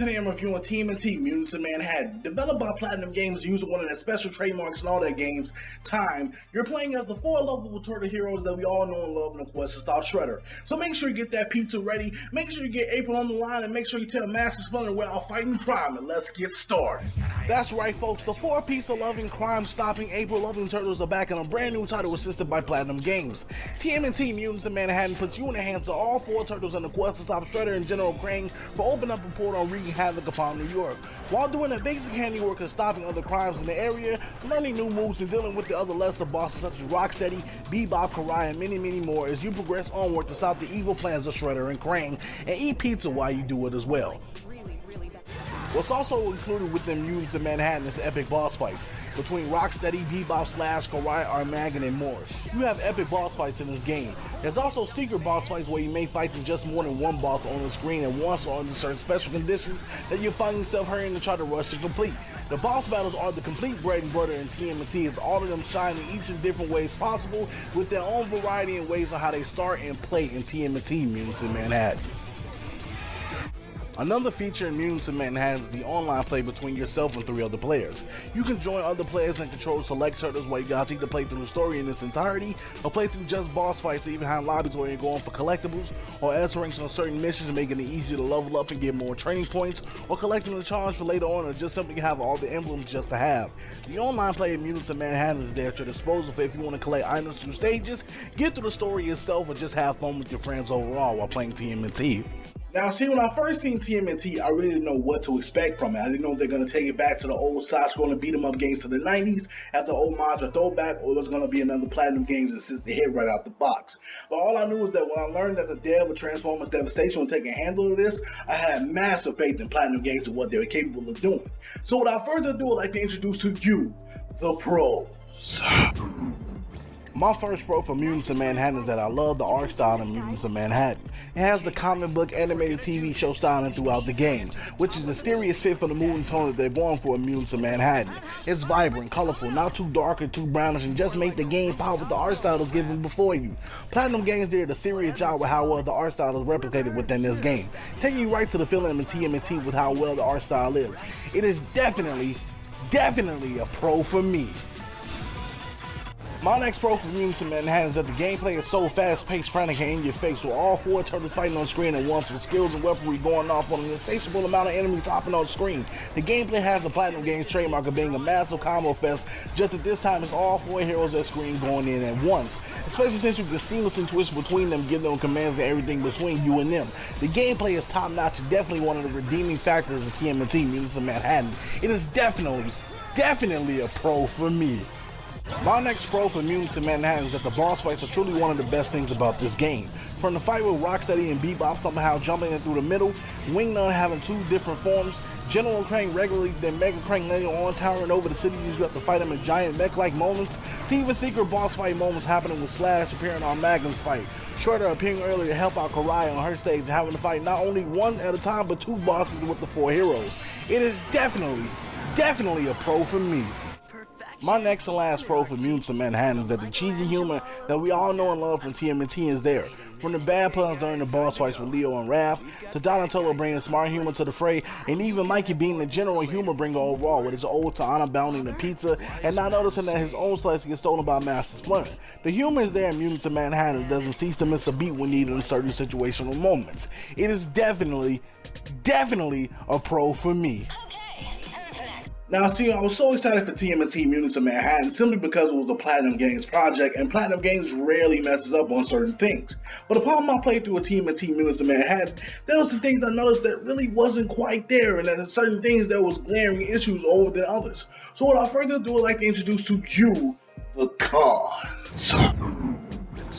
Today I'm reviewing TMNT, Mutants in Manhattan. Developed by Platinum Games using one of their special trademarks in all their games, Time. You're playing as the four lovable turtle heroes that we all know and love in the quest to stop Shredder. So make sure you get that pizza ready, make sure you get April on the line, and make sure you tell Master Splinter we're out fighting crime, and let's get started. That's right folks, the four pizza loving, crime stopping, April loving turtles are back in a brand new title assisted by Platinum Games. TMNT Mutants in Manhattan puts you in the hands of all four turtles in the quest to stop Shredder and General Crane for opening up a portal and wreaking havoc upon New York. While doing the basic handiwork of stopping other crimes in the area, learning new moves and dealing with the other lesser bosses such as Rocksteady, Bebop, Karai, and many more as you progress onward to stop the evil plans of Shredder and Crane and eat pizza while you do it as well. What's also included within Mutants in Manhattan is epic boss fights between Rocksteady, Bebop, Slash, Karai, Armageddon, and more. You have epic boss fights in this game. There's also secret boss fights where you may fight just more than one boss on the screen at once or under certain special conditions that you find yourself hurrying to try to rush to complete. The boss battles are the complete bread and butter in TMNT as all of them shine in each in different ways possible with their own variety and ways on how they start and play in TMNT Mutants in Manhattan. Another feature in Mutants in Manhattan is the online play between yourself and 3 other players. You can join other players and control select turtles where you guys either play through the story in its entirety, or play through just boss fights or even have lobbies where you're going for collectibles, or answering on certain missions and making it easier to level up and get more training points, or collecting the charge for later on, or just simply have all the emblems just to have. The online play in Mutants in Manhattan is there at your disposal for if you want to collect items through stages, get through the story yourself, or just have fun with your friends overall while playing TMNT. Now, see, when I first seen TMNT, I really didn't know what to expect from it. I didn't know if they're going to take it back to the old side-scrolling beat-em-up games of the 90s as an homage or throwback, or it was going to be another Platinum Games assisted hit right out the box. But all I knew was that when I learned that the dev of Transformers Devastation would take a handle of this, I had massive faith in Platinum Games and what they were capable of doing. So without further ado, I'd like to introduce to you, the pros. My first pro for Mutants in Manhattan is that I love the art style in Mutants in Manhattan. It has the comic book animated TV show styling throughout the game, which is a serious fit for the mood and tone that they're going for in Mutants in Manhattan. It's vibrant, colorful, not too dark or too brownish, and just make the game pop with the art style that's given before you. Platinum Games did a serious job with how well the art style is replicated within this game, taking you right to the feeling in TMNT with how well the art style is. It is definitely a pro for me. My next pro for Mutants in Manhattan is that the gameplay is so fast-paced, frantic, and in your face, with all 4 turtles fighting on screen at once with skills and weaponry going off on an insatiable amount of enemies hopping on screen. The gameplay has the Platinum Games trademark of being a massive combo fest, just that this time it's all 4 heroes at screen going in at once. Especially since you can seamlessly switch between them, give them commands and everything between you and them. The gameplay is top-notch and definitely one of the redeeming factors of TMNT Mutants in Manhattan. It is definitely a pro for me. My next pro for Mutants in Manhattan is that the boss fights are truly one of the best things about this game. From the fight with Rocksteady and Bebop somehow jumping in through the middle, Wingnut having 2 different forms, General Crane regularly, then Mega Crane later on towering over the city, you have to fight him in giant mech-like moments, to even secret boss fight moments happening with Slash appearing on Magnum's fight, Shredder appearing earlier to help out Karai on her stage and having to fight not only one at a time but 2 bosses with the 4 heroes. It is definitely a pro for me. My next and last pro for Mutants in Manhattan is that the cheesy humor that we all know and love from TMNT is there. From the bad puns during the boss fights with Leo and Raph, to Donatello bringing smart humor to the fray, and even Mikey being the general humor bringer overall with his ode to honor bounding the pizza and not noticing that his own slice gets stolen by Master Splinter. The humor is there in Mutants in Manhattan and doesn't cease to miss a beat when needed in certain situational moments. It is definitely a pro for me. Now, see, I was so excited for TMNT Mutants in Manhattan simply because it was a Platinum Games project, and Platinum Games rarely messes up on certain things. But upon my playthrough of TMNT Mutants in Manhattan, there were some things I noticed that really wasn't quite there, and that certain things there was glaring issues over than others. So without further ado, I'd like to introduce to you the cons.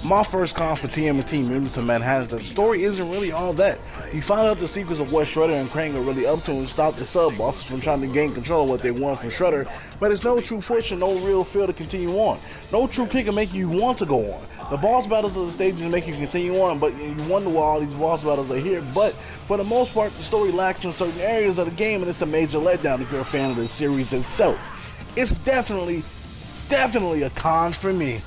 My first con for TMNT Mutants in Manhattan is that the story isn't really all that. You find out the secrets of what Shredder and Krang are really up to and stop the sub-bosses from trying to gain control of what they want from Shredder, but there's no true push and no real feel to continue on. No true kick can make you want to go on. The boss battles of the stages make you continue on, but you wonder why all these boss battles are here, but for the most part the story lacks in certain areas of the game and it's a major letdown if you're a fan of the series itself. It's definitely a con for me.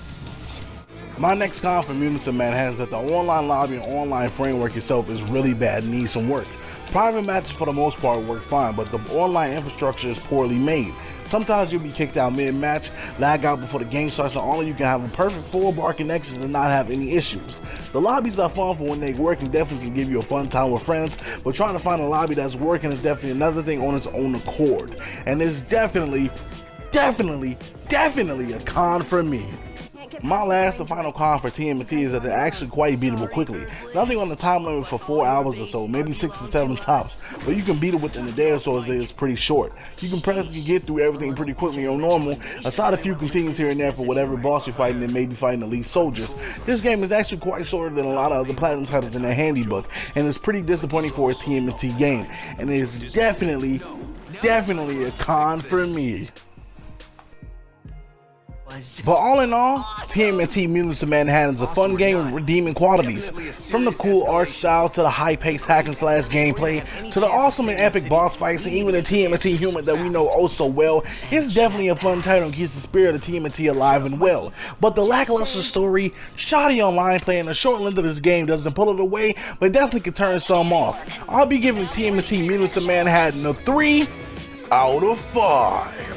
My next con for Mutants in Manhattan is that the online lobby and online framework itself is really bad and needs some work. Private matches for the most part work fine, but the online infrastructure is poorly made. Sometimes you'll be kicked out mid-match, lag out before the game starts, and only you can have a perfect full bar connection and not have any issues. The lobbies are fun for when they work and definitely can give you a fun time with friends, but trying to find a lobby that's working is definitely another thing on its own accord. And it's definitely a con for me. My last and final con for TMNT is that they're actually quite beatable quickly. Nothing on the time limit for 4 hours or so, maybe 6 to 7 tops, but you can beat it within a day or so as it's pretty short. You can practically get through everything pretty quickly on normal, aside a few continues here and there for whatever boss you're fighting and maybe fighting elite soldiers. This game is actually quite shorter than a lot of other Platinum titles in their handy book, and it's pretty disappointing for a TMNT game, and it is definitely a con for me. But all in all, TMNT Mutants of Manhattan is a fun game with redeeming qualities. From the cool art style to the high-paced hack-and-slash gameplay to the awesome and epic boss fights and even the TMNT humor that we know oh so well, it's definitely a fun title and keeps the spirit of TMNT alive and well. But the lackluster story, shoddy online play, and the short length of this game doesn't pull it away, but definitely can turn some off. I'll be giving TMNT Mutants of Manhattan a 3 out of 5.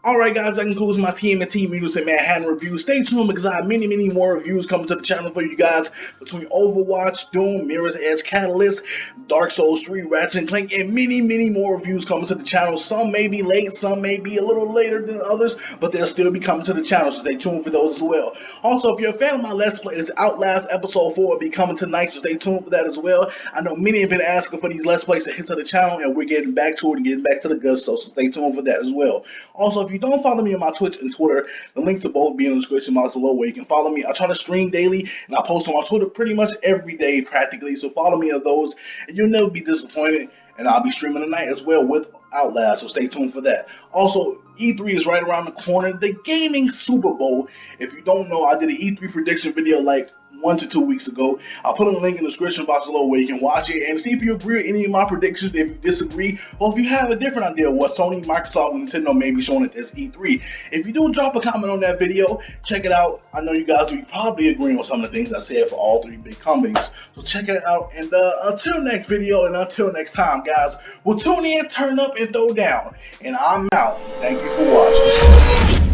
Alright guys, that concludes my TMNT Mutants of Manhattan review. Stay tuned because I have many more reviews coming to the channel for you guys between Overwatch, Doom, Mirror's Edge Catalyst, Dark Souls 3, Ratchet & Clank, and many more reviews coming to the channel. Some may be late, some may be a little later than others, but they'll still be coming to the channel, so stay tuned for those as well. Also, if you're a fan of my Let's Plays, Outlast Episode 4 will be coming tonight, so stay tuned for that as well. I know many have been asking for these Let's Plays to hit to the channel, and we're getting back to it and getting back to the good stuff, so stay tuned for that as well. Also, if you don't follow me on my Twitch and Twitter, the link to both be in the description box below where you can follow me. I try to stream daily and I post on my Twitter pretty much every day practically, so follow me on those and you'll never be disappointed. And I'll be streaming tonight as well with Outlast, so stay tuned for that. Also, E3 is right around the corner, the gaming Super Bowl. If you don't know, I did an E3 prediction video like 1 to 2 weeks ago. I'll put a link in the description box below where you can watch it and see if you agree with any of my predictions, if you disagree, or if you have a different idea of what Sony, Microsoft, and Nintendo may be showing at this E3. If you do drop a comment on that video, check it out. I know you guys will be probably agreeing with some of the things I said for all 3 big companies, so check it out. And until next video and until next time, guys, we'll tune in, turn up, and throw down. And I'm out. Thank you for watching.